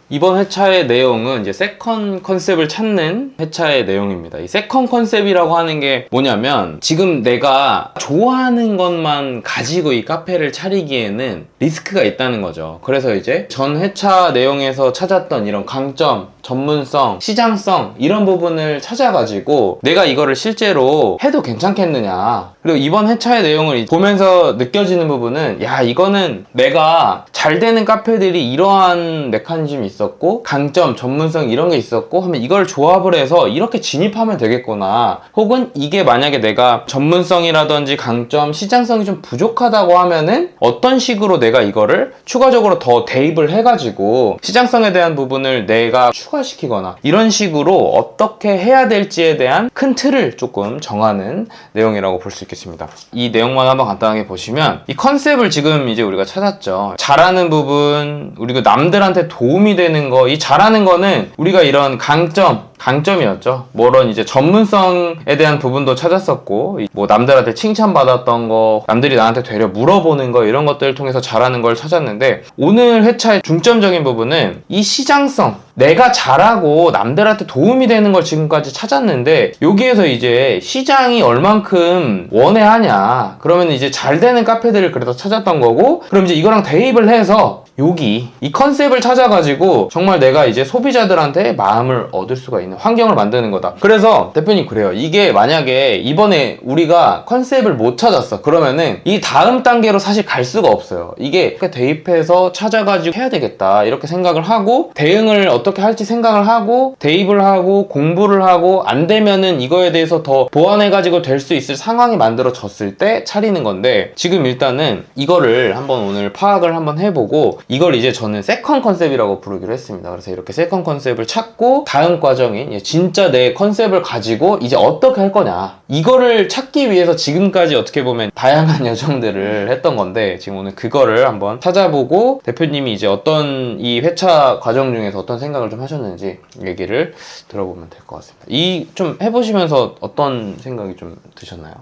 이번 회차의 내용은 이제 세컨 컨셉을 찾는 회차의 내용입니다. 이 세컨 컨셉이라고 하는 게 뭐냐면, 지금 내가 좋아하는 것만 가지고 이 카페를 차리기에는 리스크가 있다는 거죠. 그래서 이제 전 회차 내용에서 찾았던 이런 강점, 전문성, 시장성 이런 부분을 찾아가지고 내가 이거를 실제로 해도 괜찮겠느냐. 그리고 이번 회차의 내용을 보면서 느껴지는 부분은, 야, 이거는 내가 잘 되는 카페들이 이러한 메커니즘이 있었고 강점, 전문성 이런 게 있었고 하면 이걸 조합을 해서 이렇게 진입하면 되겠구나. 혹은 이게 만약에 내가 전문성이라든지 강점, 시장성이 좀 부족하다고 하면은 어떤 식으로 내가 이거를 추가적으로 더 대입을 해가지고 시장성에 대한 부분을 내가 추가시키거나 이런 식으로 어떻게 해야 될지에 대한 큰 틀을 조금 정하는 내용이라고 볼 수 있겠습니다. 이 내용만 한번 간단하게 보시면, 이 컨셉을 지금 이제 우리가 찾았죠. 잘하는 부분, 그리고 남들한테 도움이 되는 거. 이 잘하는 거는 우리가 이런 강점이었죠. 뭐런 이제 전문성에 대한 부분도 찾았었고, 뭐 남들한테 칭찬받았던 거, 남들이 나한테 되려 물어보는 거, 이런 것들을 통해서 잘하는 걸 찾았는데, 오늘 회차의 중점적인 부분은 이 시장성, 내가 잘하고 남들한테 도움이 되는 걸 지금까지 찾았는데, 여기에서 이제 시장이 얼만큼 원해하냐, 그러면 이제 잘 되는 카페들을 그래서 찾았던 거고, 그럼 이제 이거랑 대입을 해서 여기 이 컨셉을 찾아가지고 정말 내가 이제 소비자들한테 마음을 얻을 수가 있는 환경을 만드는 거다. 그래서 대표님, 그래요. 이게 만약에 이번에 우리가 컨셉을 못 찾았어, 그러면은 이 다음 단계로 사실 갈 수가 없어요. 이게 대입해서 찾아가지고 해야 되겠다 이렇게 생각을 하고, 대응을 어떻게 할지 생각을 하고, 대입을 하고 공부를 하고, 안 되면은 이거에 대해서 더 보완해가지고 될 수 있을 상황이 만들어졌을 때 차리는 건데, 지금 일단은 이거를 한번 오늘 파악을 한번 해보고, 이걸 이제 저는 세컨 컨셉이라고 부르기로 했습니다. 그래서 이렇게 세컨 컨셉을 찾고, 다음 과정인 진짜 내 컨셉을 가지고 이제 어떻게 할 거냐, 이거를 찾기 위해서 지금까지 어떻게 보면 다양한 여정들을 했던 건데, 지금 오늘 그거를 한번 찾아보고, 대표님이 이제 어떤 이 회차 과정 중에서 어떤 생각을 좀 하셨는지 얘기를 들어보면 될 것 같습니다. 이 좀 해보시면서 어떤 생각이 좀 드셨나요?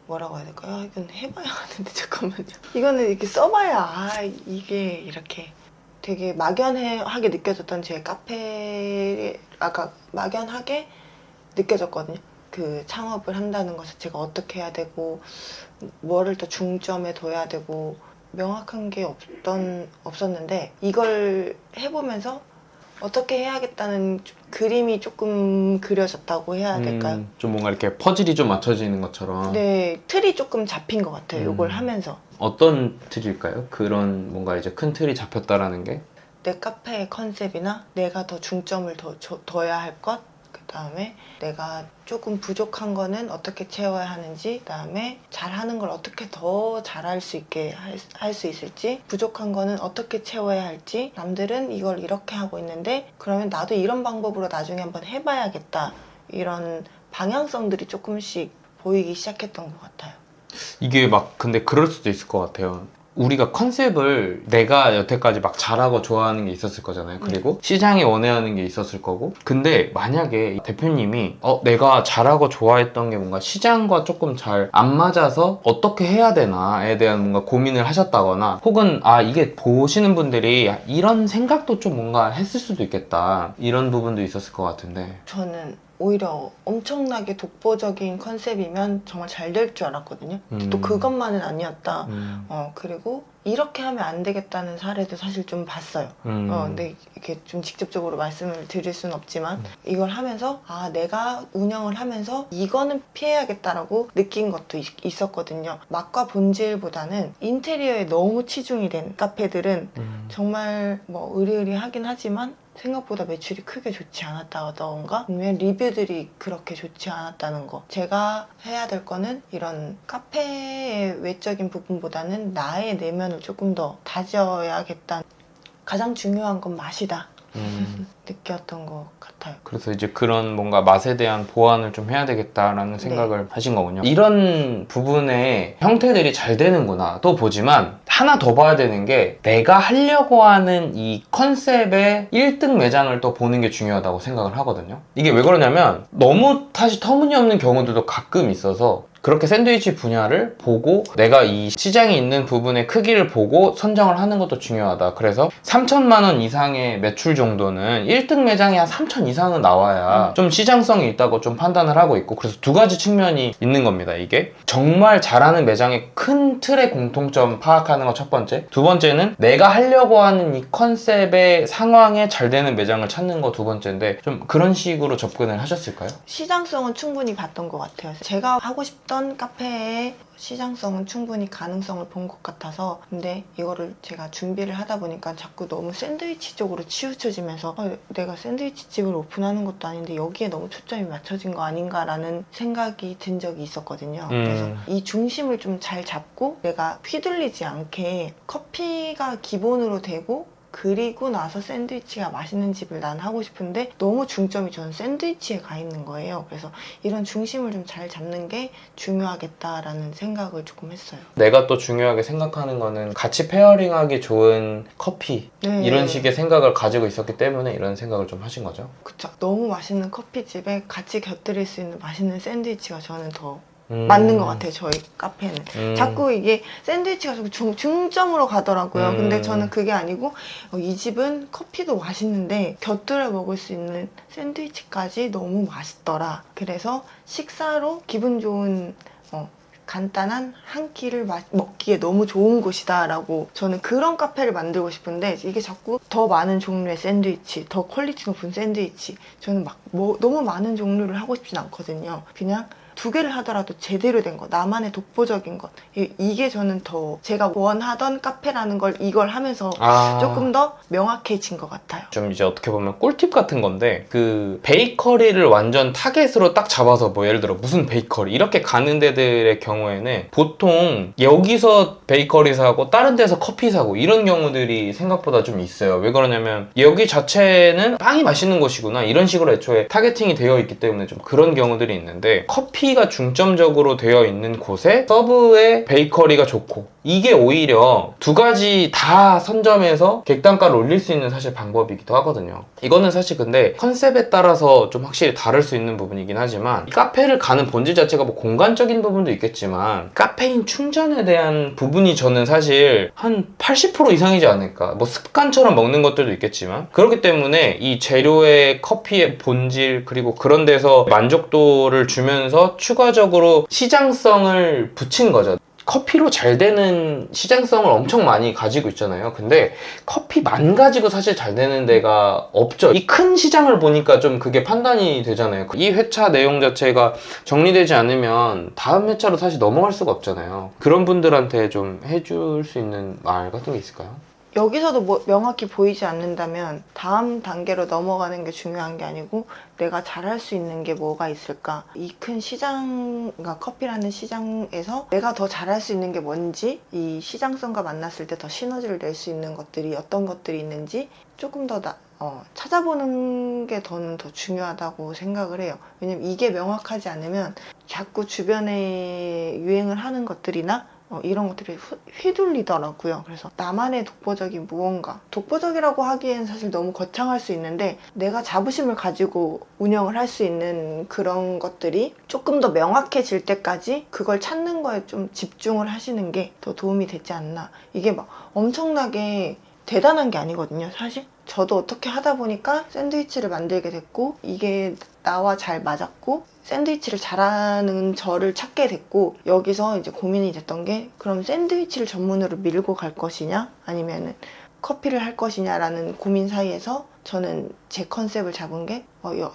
뭐라고 해야 될까요? 이건 해봐야 하는데, 잠깐만요. 이거는 이렇게 써봐야 이게 이렇게 되게 막연하게 느껴졌던 제 카페, 아까 막연하게 느껴졌거든요. 그 창업을 한다는 것을 제가 어떻게 해야 되고, 뭐를 더 중점에 둬야 되고, 명확한 게 없었는데, 이걸 해보면서 어떻게 해야겠다는 그림이 조금 그려졌다고 해야 될까요? 좀 뭔가 이렇게 퍼즐이 좀 맞춰지는 것처럼. 네, 틀이 조금 잡힌 것 같아요. 이걸 하면서. 어떤 틀일까요? 그런 뭔가 이제 큰 틀이 잡혔다라는 게? 내 카페의 컨셉이나 내가 더 중점을 둬야 할 것, 그 다음에 내가 조금 부족한 거는 어떻게 채워야 하는지, 그 다음에 잘하는 걸 어떻게 더 잘할 수 있게 할 수 있을지, 부족한 거는 어떻게 채워야 할지, 남들은 이걸 이렇게 하고 있는데 그러면 나도 이런 방법으로 나중에 한번 해봐야겠다, 이런 방향성들이 조금씩 보이기 시작했던 것 같아요. 이게 막 근데 그럴 수도 있을 것 같아요. 우리가 컨셉을 내가 여태까지 막 잘하고 좋아하는 게 있었을 거잖아요. 그리고 시장이 원해하는 게 있었을 거고, 근데 만약에 대표님이 내가 잘하고 좋아했던 게 뭔가 시장과 조금 잘 안 맞아서 어떻게 해야 되나에 대한 뭔가 고민을 하셨다거나, 혹은 이게 보시는 분들이 이런 생각도 좀 뭔가 했을 수도 있겠다, 이런 부분도 있었을 것 같은데. 저는 오히려 엄청나게 독보적인 컨셉이면 정말 잘 될 줄 알았거든요. 또 그것만은 아니었다. 그리고 이렇게 하면 안 되겠다는 사례도 사실 좀 봤어요. 근데 이렇게 좀 직접적으로 말씀을 드릴 수는 없지만, 이걸 하면서 내가 운영을 하면서 이거는 피해야겠다라고 느낀 것도 있었거든요. 맛과 본질보다는 인테리어에 너무 치중이 된 카페들은 정말 뭐 의리의리하긴 하지만 생각보다 매출이 크게 좋지 않았다던가, 아니면 리뷰들이 그렇게 좋지 않았다는 거. 제가 해야 될 거는 이런 카페의 외적인 부분보다는 나의 내면을 조금 더 다져야겠다. 가장 중요한 건 맛이다. 느꼈던 것 같아요. 그래서 이제 그런 뭔가 맛에 대한 보완을 좀 해야 되겠다라는 생각을 하신 거군요. 이런 부분의 형태들이 잘 되는구나 또 보지만, 하나 더 봐야 되는 게, 내가 하려고 하는 이 컨셉의 1등 매장을 또 보는 게 중요하다고 생각을 하거든요. 이게 왜 그러냐면, 너무 사실 터무니없는 경우들도 가끔 있어서, 그렇게 샌드위치 분야를 보고 내가 이 시장이 있는 부분의 크기를 보고 선정을 하는 것도 중요하다. 그래서 3천만 원 이상의 매출 정도는 1등 매장이 한 3천 이상은 나와야 좀 시장성이 있다고 좀 판단을 하고 있고, 그래서 두 가지 측면이 있는 겁니다. 이게 정말 잘하는 매장의 큰 틀의 공통점 파악하는 거 첫 번째, 두 번째는 내가 하려고 하는 이 컨셉의 상황에 잘 되는 매장을 찾는 거 두 번째인데, 좀 그런 식으로 접근을 하셨을까요? 시장성은 충분히 봤던 것 같아요. 제가 하고 싶던 카페의 시장성은 충분히 가능성을 본 것 같아서, 근데 이거를 제가 준비를 하다 보니까 자꾸 너무 샌드위치 쪽으로 치우쳐지면서 내가 샌드위치 집을 오픈하는 것도 아닌데 여기에 너무 초점이 맞춰진 거 아닌가라는 생각이 든 적이 있었거든요. 그래서 이 중심을 좀 잘 잡고 내가 휘둘리지 않게 커피가 기본으로 되고, 그리고 나서 샌드위치가 맛있는 집을 난 하고 싶은데 너무 중점이 저는 샌드위치에 가 있는 거예요. 그래서 이런 중심을 좀 잘 잡는 게 중요하겠다라는 생각을 조금 했어요. 내가 또 중요하게 생각하는 거는 같이 페어링하기 좋은 커피, 네. 이런 식의 생각을 가지고 있었기 때문에 이런 생각을 좀 하신 거죠. 그쵸. 너무 맛있는 커피집에 같이 곁들일 수 있는 맛있는 샌드위치가 저는 더 맞는 것 같아요. 저희 카페는 자꾸 이게 샌드위치가 자꾸 중점으로 가더라고요. 근데 저는 그게 아니고 이 집은 커피도 맛있는데 곁들여 먹을 수 있는 샌드위치까지 너무 맛있더라. 그래서 식사로 기분 좋은 간단한 한 끼를 먹기에 너무 좋은 곳이다 라고, 저는 그런 카페를 만들고 싶은데 이게 자꾸 더 많은 종류의 샌드위치, 더 퀄리티 높은 샌드위치, 저는 막 너무 많은 종류를 하고 싶진 않거든요. 그냥 두 개를 하더라도 제대로 된 것, 나만의 독보적인 것, 이게 저는 더 제가 원하던 카페라는 걸 이걸 하면서 조금 더 명확해진 것 같아요. 좀 이제 어떻게 보면 꿀팁 같은 건데, 그 베이커리를 완전 타겟으로 딱 잡아서 뭐 예를 들어 무슨 베이커리 이렇게 가는 데들의 경우에는 보통 여기서 베이커리 사고 다른 데서 커피 사고 이런 경우들이 생각보다 좀 있어요. 왜 그러냐면 여기 자체는 빵이 맛있는 곳이구나, 이런 식으로 애초에 타겟팅이 되어 있기 때문에 좀 그런 경우들이 있는데, 커피가 중점적으로 되어 있는 곳에 서브에 베이커리가 좋고, 이게 오히려 두 가지 다 선점해서 객단가를 올릴 수 있는 사실 방법이기도 하거든요. 이거는 사실 근데 컨셉에 따라서 좀 확실히 다를 수 있는 부분이긴 하지만, 이 카페를 가는 본질 자체가 뭐 공간적인 부분도 있겠지만 카페인 충전에 대한 부분이 저는 사실 한 80% 이상이지 않을까. 뭐 습관처럼 먹는 것들도 있겠지만, 그렇기 때문에 이 재료의 커피의 본질, 그리고 그런 데서 만족도를 주면서 추가적으로 시장성을 붙인 거죠. 커피로 잘 되는 시장성을 엄청 많이 가지고 있잖아요. 근데 커피만 가지고 사실 잘 되는 데가 없죠. 이 큰 시장을 보니까 좀 그게 판단이 되잖아요. 이 회차 내용 자체가 정리되지 않으면 다음 회차로 사실 넘어갈 수가 없잖아요. 그런 분들한테 좀 해줄 수 있는 말 같은 게 있을까요? 여기서도 뭐 명확히 보이지 않는다면 다음 단계로 넘어가는 게 중요한 게 아니고 내가 잘할 수 있는 게 뭐가 있을까? 이 큰 시장, 그러니까 커피라는 시장에서 내가 더 잘할 수 있는 게 뭔지, 이 시장성과 만났을 때 더 시너지를 낼 수 있는 것들이 어떤 것들이 있는지 조금 더 찾아보는 게 저는 더 중요하다고 생각을 해요. 왜냐면 이게 명확하지 않으면 자꾸 주변에 유행을 하는 것들이나 이런 것들이 휘둘리더라고요. 그래서 나만의 독보적인 무언가, 독보적이라고 하기엔 사실 너무 거창할 수 있는데 내가 자부심을 가지고 운영을 할 수 있는 그런 것들이 조금 더 명확해질 때까지 그걸 찾는 거에 좀 집중을 하시는 게 더 도움이 되지 않나. 이게 막 엄청나게 대단한 게 아니거든요, 사실. 저도 어떻게 하다 보니까 샌드위치를 만들게 됐고, 이게 나와 잘 맞았고, 샌드위치를 잘하는 저를 찾게 됐고, 여기서 이제 고민이 됐던 게, 그럼 샌드위치를 전문으로 밀고 갈 것이냐, 아니면은 커피를 할 것이냐라는 고민 사이에서 저는 제 컨셉을 잡은 게,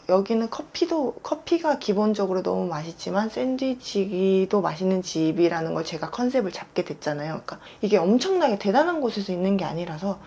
여기는 커피가 기본적으로 너무 맛있지만 샌드위치도 맛있는 집이라는 걸 제가 컨셉을 잡게 됐잖아요. 그러니까 이게 엄청나게 대단한 곳에서 있는 게 아니라서,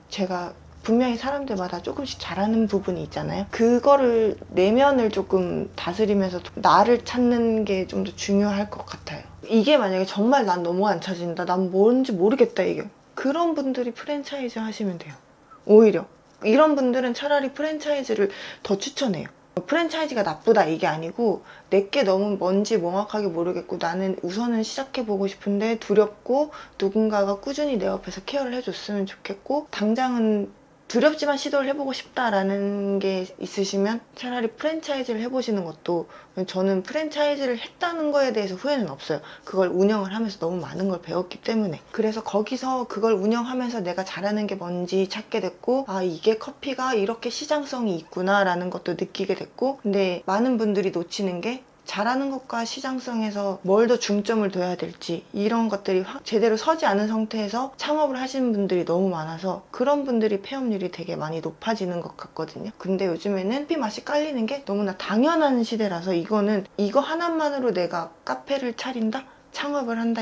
제가 분명히 사람들마다 조금씩 잘하는 부분이 있잖아요. 그거를 내면을 조금 다스리면서 나를 찾는 게 좀 더 중요할 것 같아요. 이게 만약에 정말 난 너무 안 찾는다, 난 뭔지 모르겠다, 이게, 그런 분들이 프랜차이즈 하시면 돼요. 오히려 이런 분들은 차라리 프랜차이즈를 더 추천해요. 프랜차이즈가 나쁘다 이게 아니고, 내게 너무 뭔지 명확하게 모르겠고 나는 우선은 시작해보고 싶은데 두렵고, 누군가가 꾸준히 내 옆에서 케어를 해줬으면 좋겠고, 당장은 두렵지만 시도를 해보고 싶다라는 게 있으시면 차라리 프랜차이즈를 해보시는 것도, 저는 프랜차이즈를 했다는 거에 대해서 후회는 없어요. 그걸 운영을 하면서 너무 많은 걸 배웠기 때문에. 그래서 거기서 그걸 운영하면서 내가 잘하는 게 뭔지 찾게 됐고, 아, 이게 커피가 이렇게 시장성이 있구나 라는 것도 느끼게 됐고, 근데 많은 분들이 놓치는 게 잘하는 것과 시장성에서 뭘 더 중점을 둬야 될지, 이런 것들이 제대로 서지 않은 상태에서 창업을 하시는 분들이 너무 많아서 그런 분들이 폐업률이 되게 많이 높아지는 것 같거든요. 근데 요즘에는 커피 맛이 깔리는 게 너무나 당연한 시대라서, 이거 하나만으로 내가 카페를 차린다? 창업을 한다?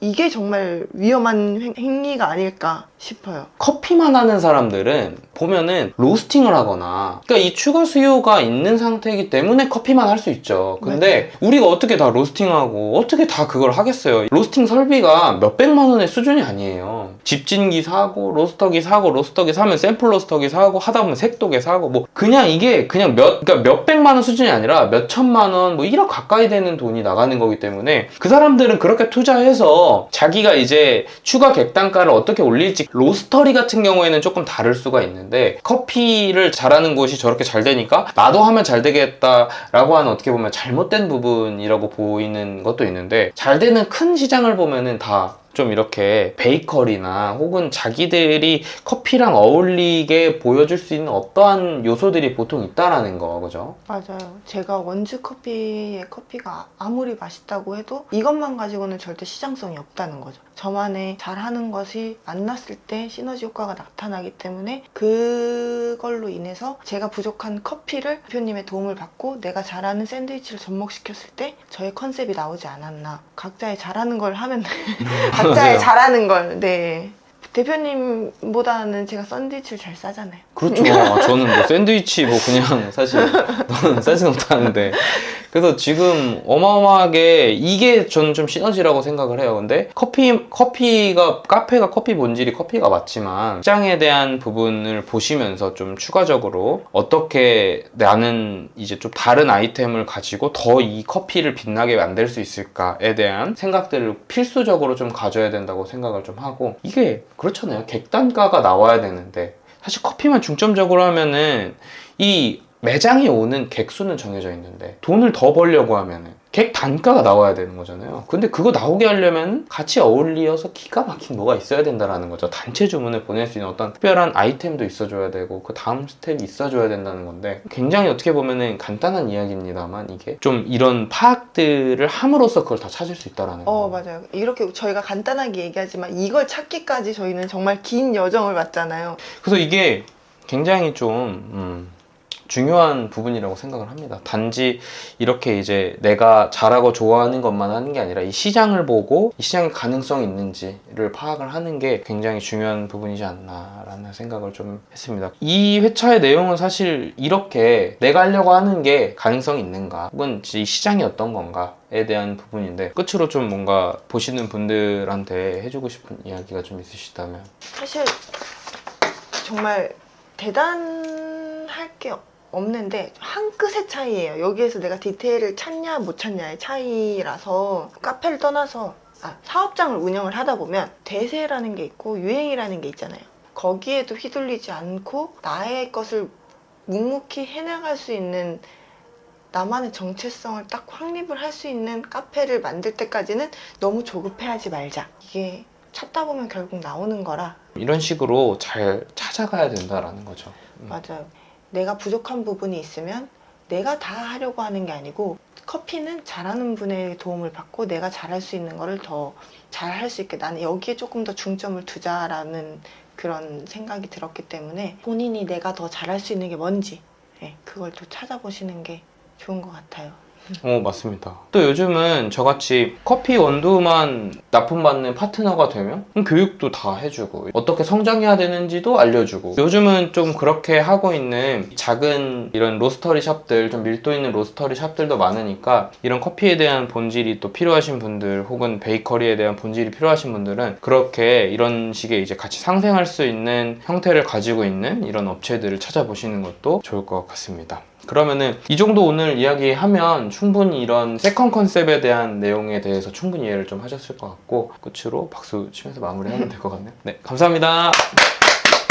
이게 정말 위험한 행위가 아닐까 싶어요. 커피만 하는 사람들은 보면은 로스팅을 하거나, 그러니까 이 추가 수요가 있는 상태이기 때문에 커피만 할 수 있죠. 근데 우리가 어떻게 다 로스팅하고 어떻게 다 그걸 하겠어요. 로스팅 설비가 몇백만 원의 수준이 아니에요. 집진기 사고, 로스터기 사고, 로스터기 사면 샘플 로스터기 사고, 하다 보면 색도기 사고, 뭐 그냥 이게 그냥 그러니까 몇백만 원 수준이 아니라 몇천만 원, 뭐 1억 가까이 되는 돈이 나가는 거기 때문에, 그 사람들은 그렇게 투자해서 자기가 이제 추가 객단가를 어떻게 올릴지, 로스터리 같은 경우에는 조금 다를 수가 있는데, 커피를 잘하는 곳이 저렇게 잘 되니까 나도 하면 잘 되겠다라고 하는, 어떻게 보면 잘못된 부분이라고 보이는 것도 있는데, 잘 되는 큰 시장을 보면은 다 좀 이렇게 베이커리나 혹은 자기들이 커피랑 어울리게 보여줄 수 있는 어떠한 요소들이 보통 있다라는 거, 그죠? 맞아요. 제가 원주 커피의 커피가 아무리 맛있다고 해도 이것만 가지고는 절대 시장성이 없다는 거죠. 저만의 잘하는 것이 만났을 때 시너지 효과가 나타나기 때문에, 그걸로 인해서 제가 부족한 커피를 대표님의 도움을 받고 내가 잘하는 샌드위치를 접목시켰을 때 저의 컨셉이 나오지 않았나. 각자의 잘하는 걸 하면 각자의 잘하는 걸. 네. 대표님보다는 제가 샌드위치를 잘 싸잖아요. 그렇죠. 저는 뭐 샌드위치 뭐 그냥 사실 너는 싸지 못하는데, 그래서 지금 어마어마하게 이게 저는 좀 시너지라고 생각을 해요. 근데 카페가 커피 본질이 커피가 맞지만, 시장에 대한 부분을 보시면서 좀 추가적으로 어떻게 나는 이제 좀 다른 아이템을 가지고 더 이 커피를 빛나게 만들 수 있을까에 대한 생각들을 필수적으로 좀 가져야 된다고 생각을 좀 하고, 이게 그렇잖아요. 객단가가 나와야 되는데, 사실 커피만 중점적으로 하면은 이 매장에 오는 객수는 정해져 있는데, 돈을 더 벌려고 하면은 객 단가가 나와야 되는 거잖아요. 근데 그거 나오게 하려면 같이 어울려서 기가 막힌 뭐가 있어야 된다라는 거죠. 단체 주문을 보낼 수 있는 어떤 특별한 아이템도 있어줘야 되고, 그 다음 스텝이 있어줘야 된다는 건데, 굉장히 어떻게 보면은 간단한 이야기입니다만, 이게 좀 이런 파악들을 함으로써 그걸 다 찾을 수 있다라는 거. 맞아요. 이렇게 저희가 간단하게 얘기하지만 이걸 찾기까지 저희는 정말 긴 여정을 왔잖아요. 그래서 이게 굉장히 좀 중요한 부분이라고 생각을 합니다. 단지 이렇게 이제 내가 잘하고 좋아하는 것만 하는 게 아니라, 이 시장을 보고 이 시장에 가능성이 있는지를 파악을 하는 게 굉장히 중요한 부분이지 않나라는 생각을 좀 했습니다. 이 회차의 내용은 사실 이렇게 내가 하려고 하는 게 가능성이 있는가, 혹은 이 시장이 어떤 건가에 대한 부분인데, 끝으로 좀 뭔가 보시는 분들한테 해주고 싶은 이야기가 좀 있으시다면. 사실 정말 대단할 게 없는데 한 끗의 차이예요. 여기에서 내가 디테일을 찾냐 못 찾냐의 차이라서, 카페를 떠나서 사업장을 운영을 하다 보면 대세라는 게 있고 유행이라는 게 있잖아요. 거기에도 휘둘리지 않고 나의 것을 묵묵히 해나갈 수 있는, 나만의 정체성을 딱 확립을 할 수 있는 카페를 만들 때까지는 너무 조급해하지 말자. 이게 찾다 보면 결국 나오는 거라. 이런 식으로 잘 찾아가야 된다라는 거죠. 맞아요. 내가 부족한 부분이 있으면 내가 다 하려고 하는 게 아니고, 커피는 잘하는 분의 도움을 받고 내가 잘할 수 있는 거를 더 잘할 수 있게, 나는 여기에 조금 더 중점을 두자라는 그런 생각이 들었기 때문에, 본인이 내가 더 잘할 수 있는 게 뭔지, 그걸 또 찾아보시는 게 좋은 것 같아요. 맞습니다. 또 요즘은 저같이 커피 원두만 납품받는 파트너가 되면 교육도 다 해주고, 어떻게 성장해야 되는지도 알려주고, 요즘은 좀 그렇게 하고 있는 작은 이런 로스터리 샵들, 좀 밀도 있는 로스터리 샵들도 많으니까, 이런 커피에 대한 본질이 또 필요하신 분들, 혹은 베이커리에 대한 본질이 필요하신 분들은 그렇게 이런 식의 이제 같이 상생할 수 있는 형태를 가지고 있는 이런 업체들을 찾아보시는 것도 좋을 것 같습니다. 그러면은 이 정도 오늘 이야기하면 충분히 이런 세컨 컨셉에 대한 내용에 대해서 충분히 이해를 좀 하셨을 것 같고, 끝으로 박수 치면서 마무리하면 될 것 같네요. 네, 감사합니다.